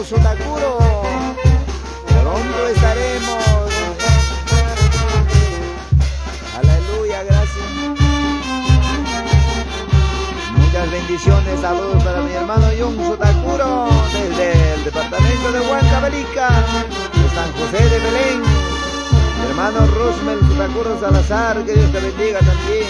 Sutakuro. Pronto estaremos. Aleluya, gracias. Muchas bendiciones, saludos para mi hermano Jung Sutakuro desde el departamento de Huancavelica, de San José de Belén. Mi hermano Rosmel Sutakuro Salazar, que Dios te bendiga también.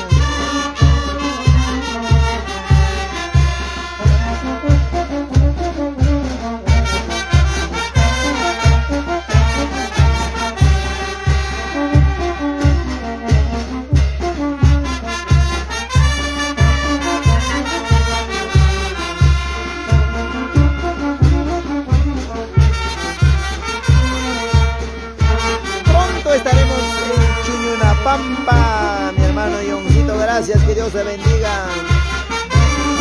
Estaremos en Chuñunapampa, mi hermano Yoncito, gracias, que Dios te bendiga.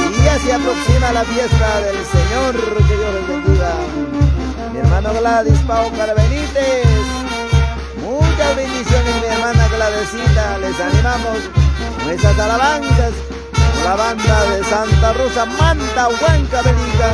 Y ya se aproxima la fiesta del Señor, que Dios les bendiga. Mi hermano Gladys Pau Benítez, muchas bendiciones, mi hermana Gladysita, les animamos nuestras alabanzas con la banda de Santa Rosa Manta, Huancavelica.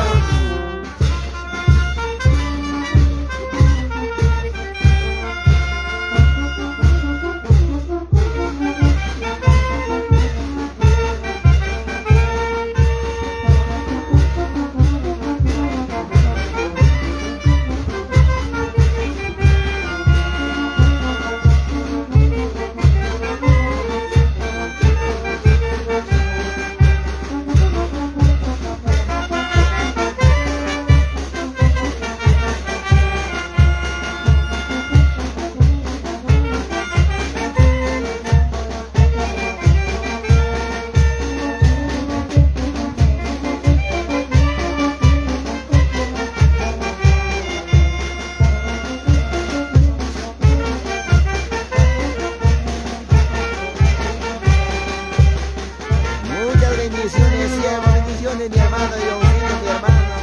Bendiciones, mi hermano Yoncito, mi hermano.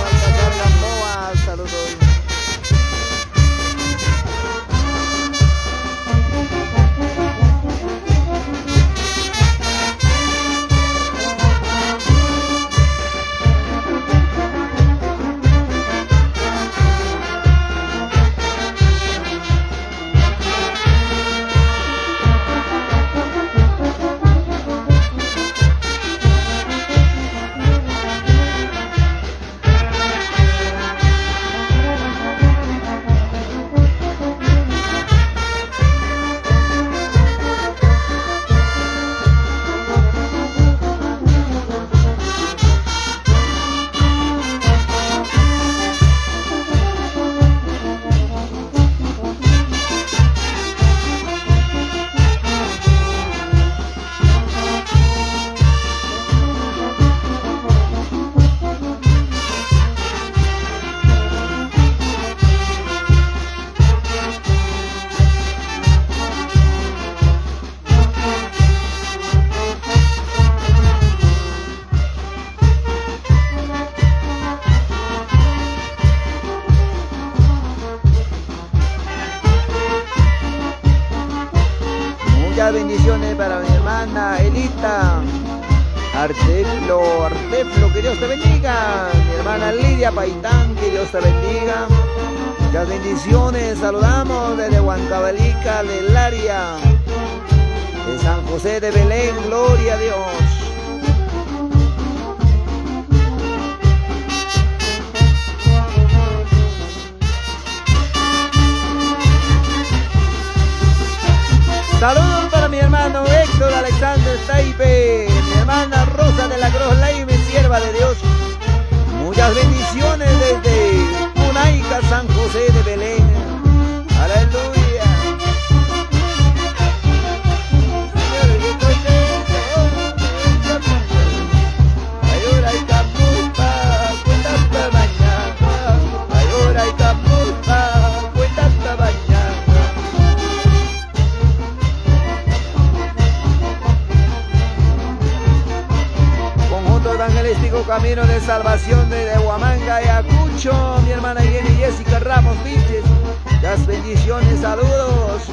Baltasar Gamboa, saludos. Bendiciones para mi hermana Elita Arteflo, que Dios te bendiga. Mi hermana Lidia Paitán, que Dios te bendiga. Muchas bendiciones, saludamos desde Huancavelica, del área de San José de Belén, gloria a Dios. Saludos para mi hermano Héctor Alexander Taipe, mi hermana Rosa de la Cruz Laime, sierva de Dios. Muchas bendiciones desde Punaica, San José de Belén. Aleluya. Evangelístico Camino de Salvación de Huamanga y Acucho, mi hermana Jenny Jessica Ramos Vilches, las bendiciones, saludos.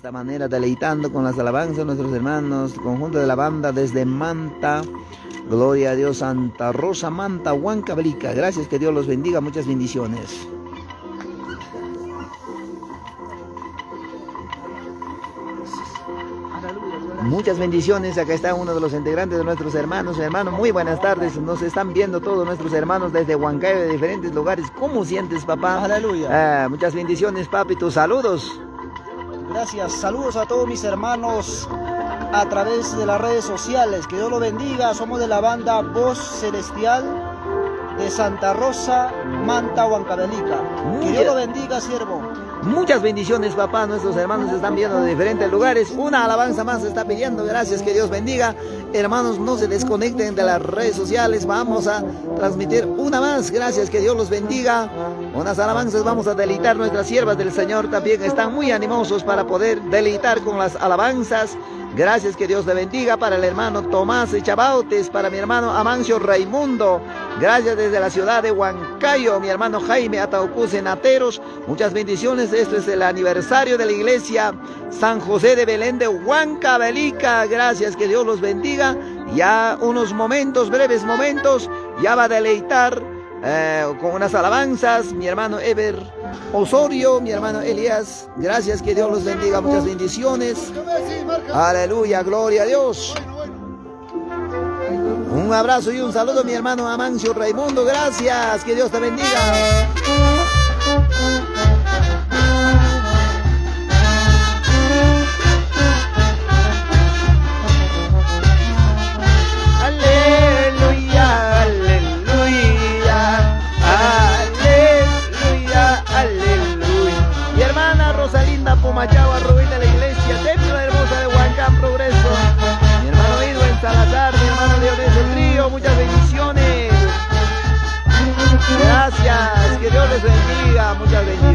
esta manera deleitando con las alabanzas nuestros hermanos, conjunto de la banda desde Manta. Gloria a Dios, Santa Rosa, Manta, Huancavelica. Gracias, que Dios los bendiga, muchas bendiciones. Muchas bendiciones, acá está uno de los integrantes de nuestros hermanos. Hermano, muy buenas tardes, nos están viendo todos nuestros hermanos desde Huancayo, de diferentes lugares. ¿Cómo sientes, papá? Aleluya. Muchas bendiciones, papi, tus saludos. Gracias, saludos a todos mis hermanos a través de las redes sociales. Que Dios los bendiga. Somos de la banda Voz Celestial de Santa Rosa, Manta, Huancavelica. Que Dios lo bendiga, siervo. Muchas bendiciones, papá. Nuestros hermanos están viendo de diferentes lugares. Una alabanza más se está pidiendo. Gracias, que Dios bendiga. Hermanos, no se desconecten de las redes sociales. Vamos a transmitir una más. Gracias, que Dios los bendiga. Unas alabanzas, vamos a deleitar. Nuestras siervas del Señor también están muy animosos para poder deleitar con las alabanzas. Gracias, que Dios le bendiga. Para el hermano Tomás Echabautes, para mi hermano Amancio Raimundo. Gracias desde la ciudad de Huancayo, mi hermano Jaime Ataucus Nateros. Muchas bendiciones. Esto es el aniversario de la iglesia San José de Belén de Huancavelica. Gracias, que Dios los bendiga. Ya unos momentos, breves momentos, ya va a deleitar con unas alabanzas mi hermano Eber Osorio, mi hermano Elías. Gracias, que Dios los bendiga, muchas bendiciones. Aleluya, gloria a Dios. Un abrazo y un saludo, mi hermano Amancio Raimundo. Gracias, que Dios te bendiga. Pumachagua, Rubén de la iglesia, templo hermosa de Huancán, Progreso. Mi hermano Edwin Salazar, mi hermano Dionisio Trío, muchas bendiciones. Gracias, que Dios les bendiga, muchas bendiciones.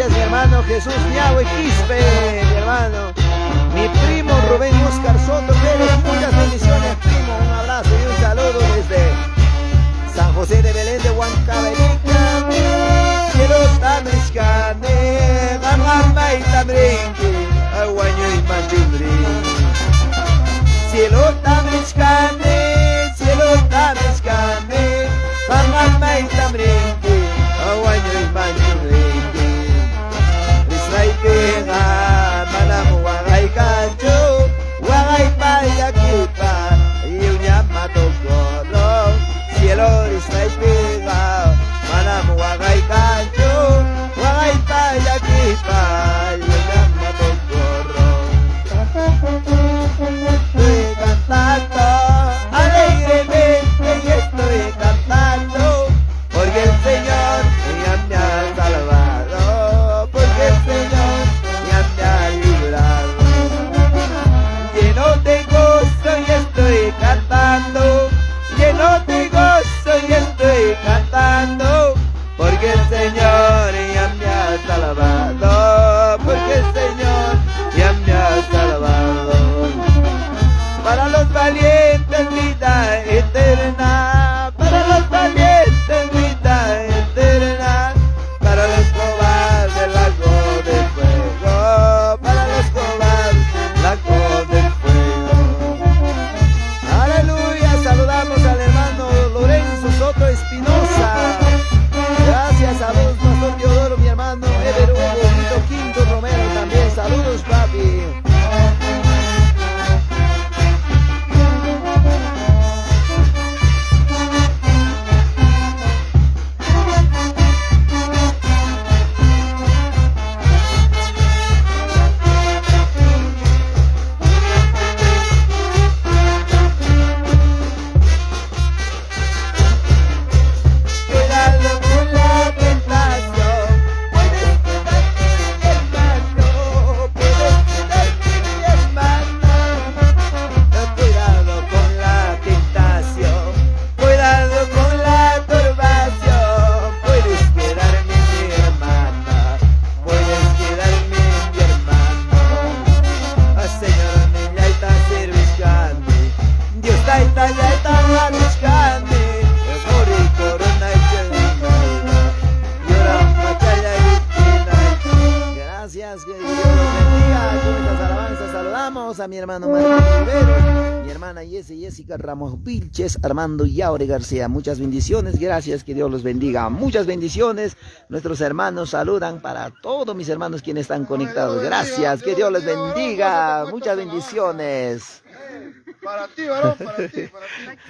Gracias, mi hermano Jesús Ñahue Quispe, mi hermano. Mi primo Rubén Oscar Soto Pérez, muchas bendiciones, primo. Un abrazo y un saludo desde San José de Belén de Huancavelica. Quiero tamriscane, mamá y tamrinque, aguaño y manchindri. Cielo tamriscane, mamá y tamrinque, aguaño y manchindri. Risray pega, manamu wagay kancho, wagay payakipa, y un llamato coro. Cielo risray pega, manamu wagay kancho, wagay payakipa, y un llamato coro. Estoy cantando alegremente y estoy cantando porque el Señor ya me ha salvado, porque el Señor ya me ha librado. Lleno de gozo y estoy cantando, lleno de gozo y estoy cantando porque el Señor ya me ha salvado, porque el Señor ya me ha salvado. Para los valientes vida eterna, para los valientes vida eterna, para los cobardes lago de fuego, para los cobardes lago de fuego. Aleluya, saludamos al hermano Lorenzo Soto Espinosa. Gracias a vos, Pastor Teodoro, mi hermano Ever Hugo Vito Quinto Romero también. Saludos, papi. Gracias, que Dios los bendiga. Con estas alabanzas saludamos a mi hermano Martín Rivero, mi hermana Jessica Ramos Vilches, Armando Yaure García. Muchas bendiciones, gracias, que Dios los bendiga. Muchas bendiciones. Nuestros hermanos saludan para todos mis hermanos quienes están conectados. Gracias, que Dios les bendiga. Muchas bendiciones. Para ti, varón, para ti, para ti.